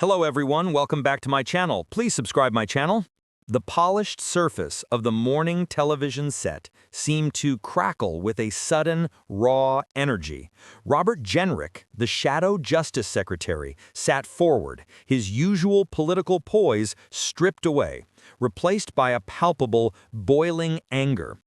Hello everyone, welcome back to my channel. Please subscribe my channel. The polished surface of the morning television set seemed to crackle with a sudden, raw energy. Robert Jenrick, the Shadow Justice Secretary, sat forward, his usual political poise stripped away, replaced by a palpable, boiling anger.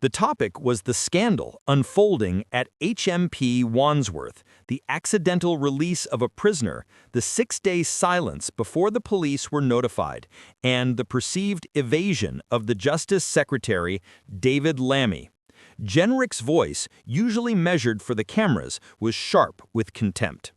The topic was the scandal unfolding at HMP Wandsworth, the accidental release of a prisoner, the 6-day silence before the police were notified, and the perceived evasion of the Justice Secretary, David Lammy. Jenrick's voice, usually measured for the cameras, was sharp with contempt.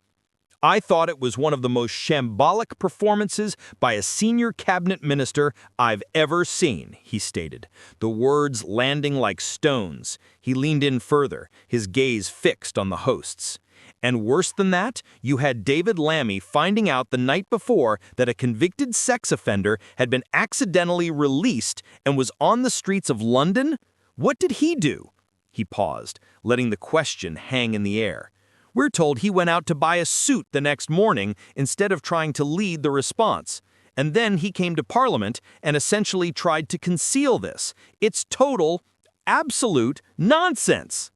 "I thought it was one of the most shambolic performances by a senior cabinet minister I've ever seen," he stated, the words landing like stones. He leaned in further, his gaze fixed on the hosts. "And worse than that, you had David Lammy finding out the night before that a convicted sex offender had been accidentally released and was on the streets of London? What did he do?" He paused, letting the question hang in the air. "We're told he went out to buy a suit the next morning instead of trying to lead the response. And then he came to Parliament and essentially tried to conceal this. It's total, absolute nonsense."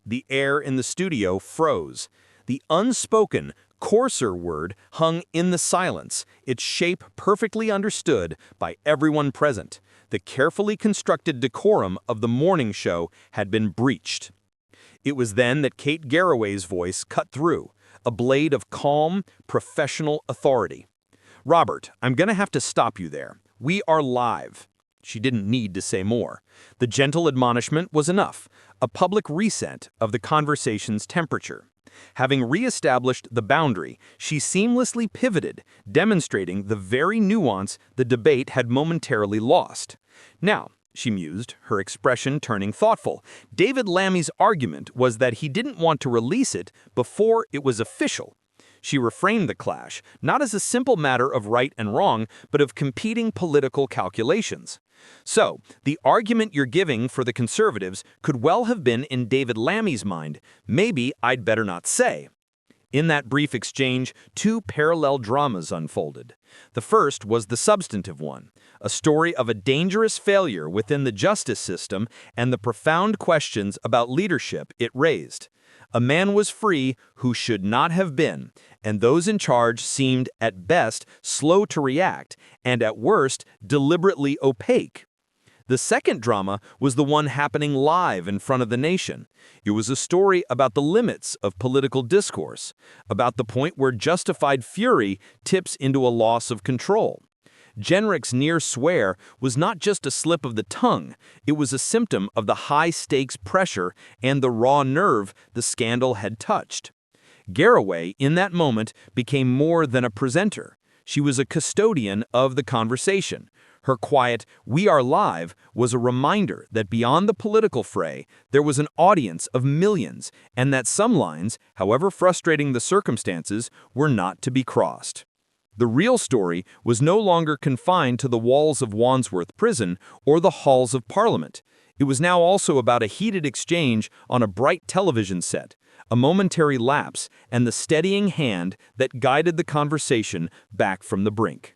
The air in the studio froze. The unspoken, coarser word hung in the silence, its shape perfectly understood by everyone present. The carefully constructed decorum of the morning show had been breached. It was then that Kate Garraway's voice cut through, a blade of calm, professional authority. "Robert, I'm going to have to stop you there. We are live." She didn't need to say more. The gentle admonishment was enough, a public reset of the conversation's temperature. Having re-established the boundary, she seamlessly pivoted, demonstrating the very nuance the debate had momentarily lost. "Now," she mused, her expression turning thoughtful, "David Lammy's argument was that he didn't want to release it before it was official." She reframed the clash, not as a simple matter of right and wrong, but of competing political calculations. "So, the argument you're giving for the Conservatives could well have been in David Lammy's mind. Maybe I'd better not say." In that brief exchange, two parallel dramas unfolded. The first was the substantive one, a story of a dangerous failure within the justice system and the profound questions about leadership it raised. A man was free who should not have been, and those in charge seemed, at best, slow to react, and at worst, deliberately opaque. The second drama was the one happening live in front of the nation. It was a story about the limits of political discourse, about the point where justified fury tips into a loss of control. Jenrick's near swear was not just a slip of the tongue, it was a symptom of the high-stakes pressure and the raw nerve the scandal had touched. Garraway, in that moment, became more than a presenter. She was a custodian of the conversation. Her quiet, "We are live," was a reminder that beyond the political fray, there was an audience of millions, and that some lines, however frustrating the circumstances, were not to be crossed. The real story was no longer confined to the walls of Wandsworth Prison or the halls of Parliament. It was now also about a heated exchange on a bright television set, a momentary lapse, and the steadying hand that guided the conversation back from the brink.